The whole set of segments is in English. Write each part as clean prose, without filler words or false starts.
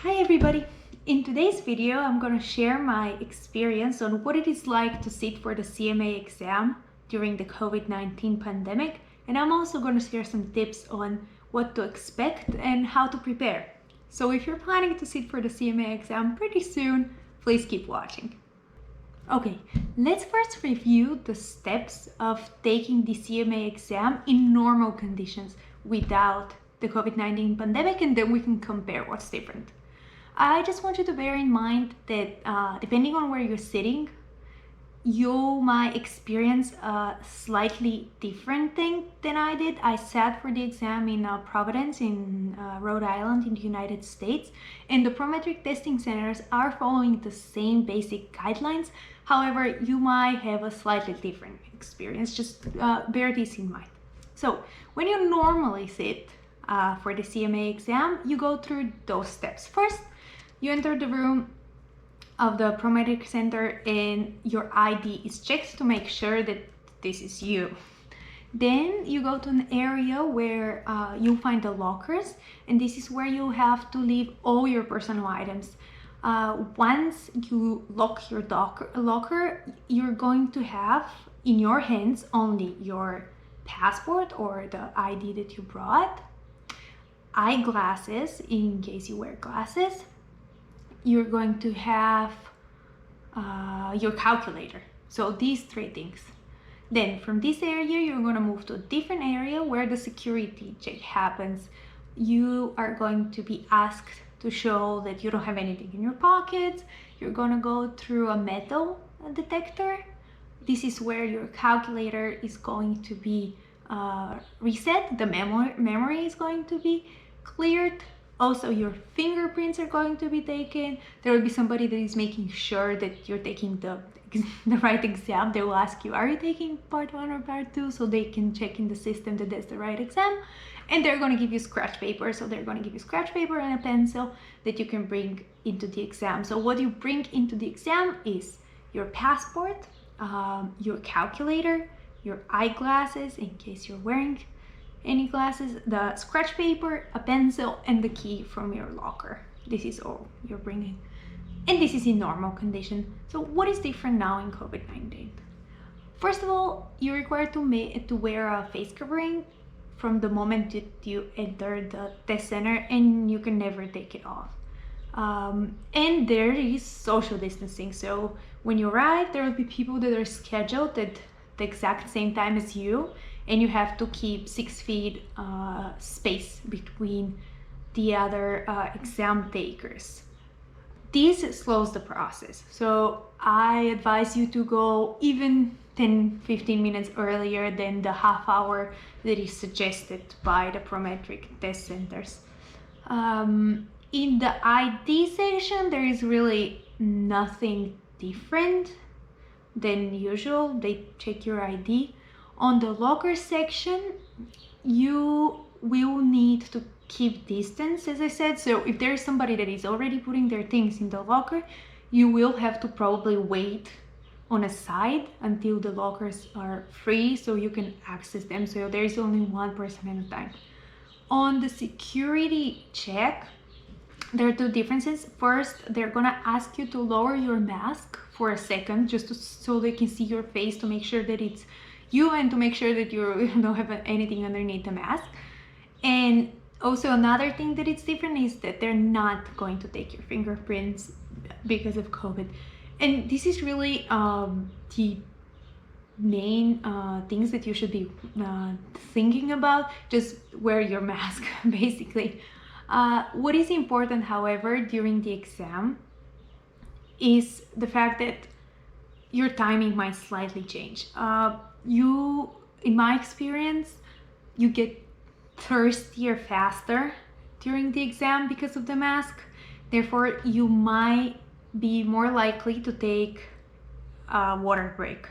Hi everybody! In today's video, I'm going to share my experience on what it is like to sit for the CMA exam during the COVID-19 pandemic, and I'm also going to share some tips on what to expect and how to prepare. So if you're planning to sit for the CMA exam pretty soon, please keep watching. Okay, let's first review the steps of taking the CMA exam in normal conditions without the COVID-19 pandemic, and then we can compare what's different. I just want you to bear in mind that depending on where you're sitting, you might experience a slightly different thing than I did. I sat for the exam in Providence in Rhode Island in the United States, and the prometric testing centers are following the same basic guidelines. However, you might have a slightly different experience. Just bear this in mind. So when you normally sit for the CMA exam, you go through those steps. First, you enter the room of the prometric center and your ID is checked to make sure that this is you. Then you go to an area where you'll find the lockers, and this is where you have to leave all your personal items. Once you lock your locker, you're going to have in your hands only your passport or the ID that you brought, eyeglasses in case you wear glasses. You're going to have your calculator. So these three things. Then from this area, you're going to move to a different area where the security check happens. You are going to be asked to show that you don't have anything in your pockets. You're going to go through a metal detector. This is where your calculator is going to be reset. The memory is going to be cleared. Also, your fingerprints are going to be taken. There will be somebody that is making sure that you're taking the right exam. They will ask you, are you taking part 1 or part 2? So they can check in the system that that's the right exam. And they're going to give you scratch paper. So they're going to give you scratch paper and a pencil that you can bring into the exam. So what you bring into the exam is your passport, your calculator, your eyeglasses in case you're wearing any glasses, the scratch paper, a pencil, and the key from your locker. This is all you're bringing. And this is in normal condition. So what is different now in COVID-19? First of all, you're required to wear a face covering from the moment that you enter the test center, and you can never take it off. And there is social distancing. So when you arrive, there will be people that are scheduled at the exact same time as you, and you have to keep 6 feet space between the other exam takers. This slows the process. So I advise you to go even 10-15 minutes earlier than the half hour that is suggested by the prometric test centers. In the ID section, there is really nothing different than usual. They check your ID. On the locker section, you will need to keep distance, as I said. So if there's somebody that is already putting their things in the locker, you will have to probably wait on a side until the lockers are free so you can access them. So there's only one person at a time. On the security check, there are two differences. First, they're gonna ask you to lower your mask for a second so they can see your face to make sure that it's you and to make sure that you don't have anything underneath the mask. And also another thing that it's different is that they're not going to take your fingerprints because of COVID. And this is really the main things that you should be thinking about. Just wear your mask, basically. What is important, however, during the exam is the fact that your timing might slightly change. In my experience, you get thirstier faster during the exam because of the mask. Therefore, you might be more likely to take a water break.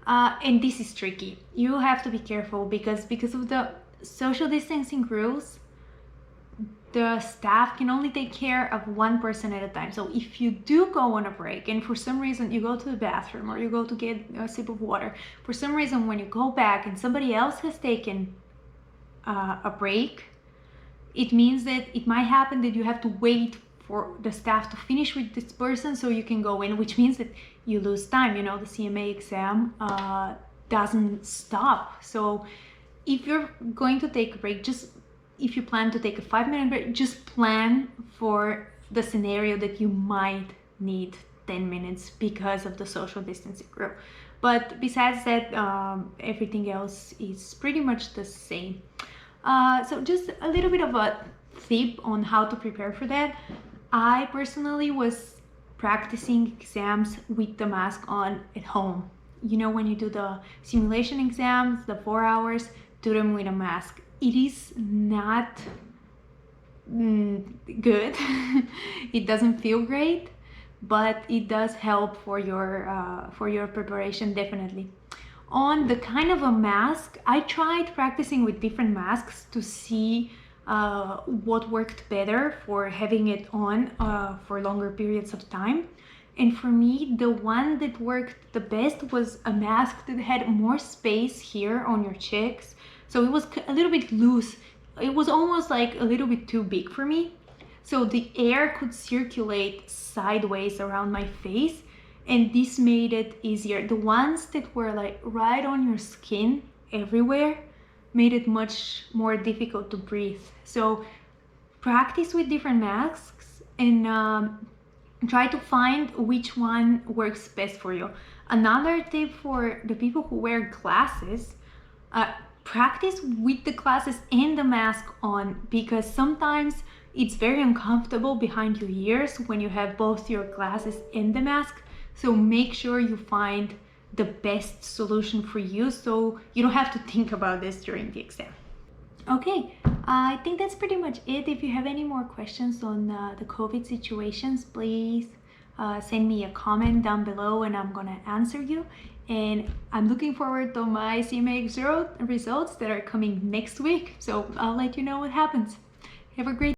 And this is tricky. You have to be careful because of the social distancing rules, the staff can only take care of one person at a time. So if you do go on a break and for some reason you go to the bathroom or you go to get a sip of water, for some reason when you go back and somebody else has taken a break, it means that it might happen that you have to wait for the staff to finish with this person so you can go in, which means that you lose time. You know, the CMA exam doesn't stop. So if you're going to take a break, if you plan to take a 5-minute break, just plan for the scenario that you might need 10 minutes because of the social distancing rule. But besides that, everything else is pretty much the same. So just a little bit of a tip on how to prepare for that. I personally was practicing exams with the mask on at home. You know, when you do the simulation exams, the 4 hours, do them with a mask. It is not good. It doesn't feel great, but it does help for your preparation, definitely. On the kind of a mask, I tried practicing with different masks to see what worked better for having it on for longer periods of time. And for me, the one that worked the best was a mask that had more space here on your cheeks. So it was a little bit loose. It was almost like a little bit too big for me. So the air could circulate sideways around my face, and this made it easier. The ones that were like right on your skin everywhere made it much more difficult to breathe. So practice with different masks and try to find which one works best for you. Another tip for the people who wear glasses, practice with the glasses and the mask on, because sometimes it's very uncomfortable behind your ears when you have both your glasses and the mask. So make sure you find the best solution for you so you don't have to think about this during the exam. Okay, I think that's pretty much it. If you have any more questions on the COVID situations, please send me a comment down below and I'm gonna answer you. And I'm looking forward to my CMA Exam results that are coming next week. So I'll let you know what happens. Have a great